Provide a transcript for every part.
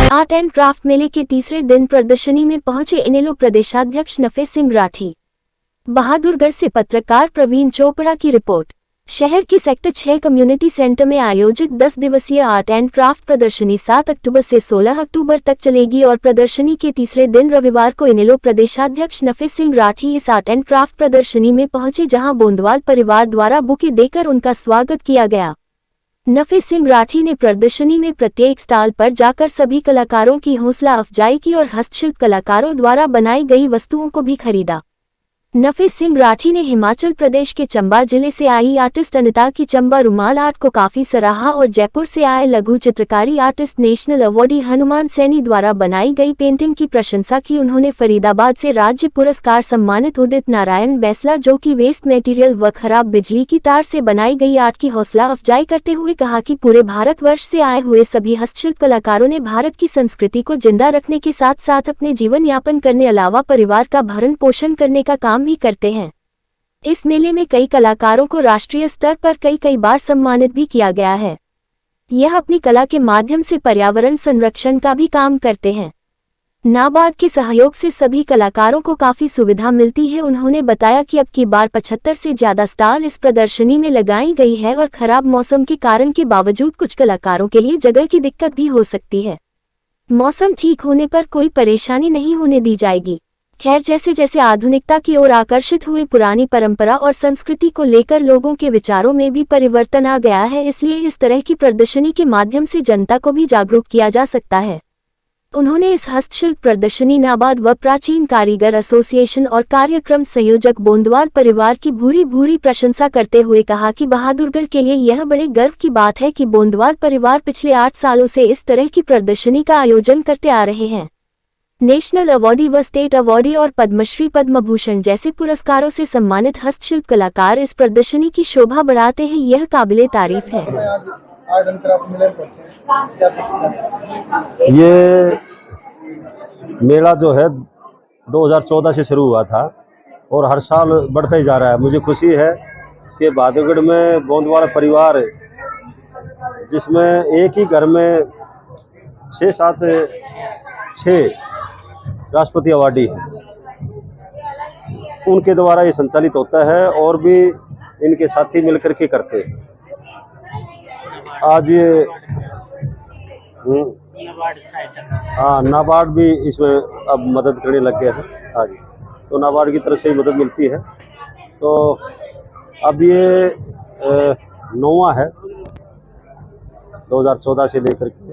Art and craft मेले के तीसरे दिन प्रदर्शनी में पहुंचे इनेलो प्रदेशाध्यक्ष नफे सिंह राठी। बहादुरगढ़ से पत्रकार प्रवीण चोपड़ा की रिपोर्ट। शहर के सेक्टर 6 कम्युनिटी सेंटर में आयोजित 10 दिवसीय आर्ट एंड क्राफ्ट प्रदर्शनी 7 अक्टूबर से 16 अक्टूबर तक चलेगी और प्रदर्शनी के तीसरे दिन रविवार को इनेलो प्रदेशाध्यक्ष नफे सिंह राठी इस आर्ट एंड क्राफ्ट प्रदर्शनी में पहुंचे, जहां बोंदवाल परिवार द्वारा बुके देकर उनका स्वागत किया गया। नफे सिंह राठी ने प्रदर्शनी में प्रत्येक स्टॉल पर जाकर सभी कलाकारों की हौसला अफजाई की और हस्तशिल्प कलाकारों द्वारा बनाई गई वस्तुओं को भी खरीदा। नफे सिंह राठी ने हिमाचल प्रदेश के चंबा जिले से आई आर्टिस्ट अनिता की चंबा रुमाल आर्ट को काफी सराहा और जयपुर से आए लघु चित्रकारी artist national awardee Hanuman Saini द्वारा बनाई गई पेंटिंग की प्रशंसा की। उन्होंने फरीदाबाद से राज्य पुरस्कार सम्मानित उदित नारायण बैसला, जो कि वेस्ट मटेरियल व खराब बिजली की तार से बनाई गई आर्ट की हौसला अफजाई करते हुए कहा कि पूरे भारतवर्ष से आए हुए सभी हस्तशिल्प कलाकारों ने भारत की संस्कृति को जिंदा रखने के साथ साथ अपने जीवन यापन करने अलावा परिवार का भरण पोषण करने का काम भी करते हैं। इस मेले में कई कलाकारों को राष्ट्रीय स्तर पर कई बार सम्मानित भी किया गया है। यह अपनी कला के माध्यम से पर्यावरण संरक्षण का भी काम करते हैं। नाबार्ड के सहयोग से सभी कलाकारों को काफी सुविधा मिलती है। उन्होंने बताया कि अब की बार 75 से ज्यादा स्टॉल इस प्रदर्शनी में लगाई गई है और खराब मौसम के कारण के बावजूद कुछ कलाकारों के लिए जगह की दिक्कत भी हो सकती है। मौसम ठीक होने पर कोई परेशानी नहीं होने दी जाएगी। खैर, जैसे जैसे आधुनिकता की ओर आकर्षित हुए पुरानी परंपरा और संस्कृति को लेकर लोगों के विचारों में भी परिवर्तन आ गया है, इसलिए इस तरह की प्रदर्शनी के माध्यम से जनता को भी जागरूक किया जा सकता है। उन्होंने इस हस्तशिल्प प्रदर्शनी नाबार्ड व प्राचीन कारीगर एसोसिएशन और कार्यक्रम संयोजक बोंदवाल परिवार की भूरी प्रशंसा करते हुए कहा कि बहादुरगढ़ के लिए यह बड़े गर्व की बात है कि बोंदवाल परिवार पिछले 8 सालों से इस तरह की प्रदर्शनी का आयोजन करते आ रहे हैं। नेशनल अवार्डी व स्टेट अवार्डी और पद्मश्री पद्म भूषण जैसे पुरस्कारों से सम्मानित हस्तशिल्प कलाकार इस प्रदर्शनी की शोभा बढ़ाते हैं, यह काबिले तारीफ है। ये मेला जो है 2014 से शुरू हुआ था और हर साल बढ़ता ही जा रहा है। मुझे खुशी है कि बहादुरगढ़ में बोंदवाल परिवार, जिसमें एक ही घर में 6 राष्ट्रपति अवार्डी हैं, उनके द्वारा ये संचालित होता है और भी इनके साथी मिलकर के करते हैं। आज ये नाबार्ड भी इसमें अब मदद करने लग गया है। आज तो नाबार्ड की तरफ से ही मदद मिलती है। तो अब ये 9वां है 2014 से लेकर के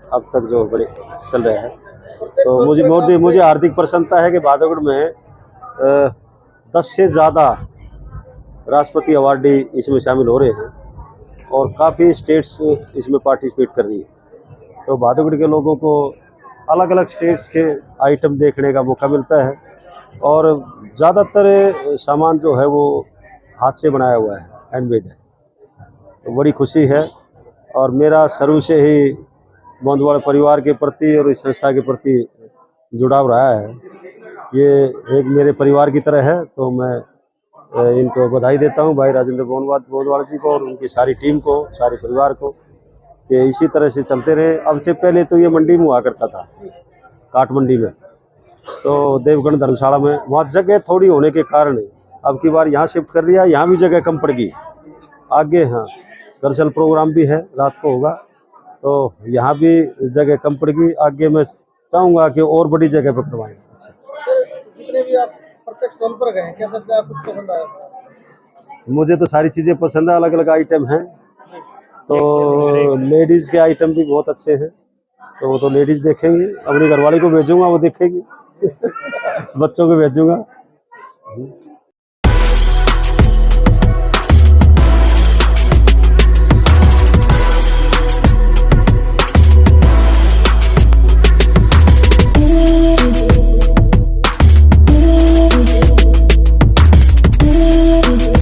अब तक जो बड़े चल रहे हैं। तो मुझे हार्दिक प्रसन्नता है कि बहादुरगढ़ में 10 से ज़्यादा राष्ट्रपति अवार्डी इसमें शामिल हो रहे हैं और काफ़ी स्टेट्स इसमें पार्टिसिपेट कर रही है। तो बहादुरगढ़ के लोगों को अलग अलग स्टेट्स के आइटम देखने का मौका मिलता है और ज़्यादातर सामान जो है वो हाथ से बनाया हुआ है, हैंडमेड है। तो बड़ी खुशी है और मेरा शुरू से ही बोंदवाल परिवार के प्रति और इस संस्था के प्रति जुड़ाव रहा है। ये एक मेरे परिवार की तरह है, तो मैं इनको बधाई देता हूँ, भाई राजेंद्र बोंदवाल जी को और उनकी सारी टीम को, सारे परिवार को, कि इसी तरह से चलते रहे। अब से पहले तो ये मंडी में हुआ करता था, काट मंडी में, तो देवगढ़ धर्मशाला में, वहाँ जगह थोड़ी होने के कारण अब की बार यहाँ शिफ्ट कर लिया। यहाँ भी जगह कम पड़ गई आगे। हाँ, दरअसल प्रोग्राम भी है, रात को होगा, तो यहाँ भी जगह कम पड़ गई। आगे मैं चाहूँगा कि और बड़ी जगह पर करवाएं। जितने भी आप प्रत्येक स्टॉल पर गए, क्या सब आपको पसंद आया? मुझे तो सारी चीज़ें पसंद है, अलग अलग आइटम हैं। तो लेडीज़ के आइटम भी बहुत अच्छे हैं, तो वो तो लेडीज़ देखेंगी। अपनी घरवाली को भेजूँगा, वो देखेगी। बच्चों को भेजूँगा।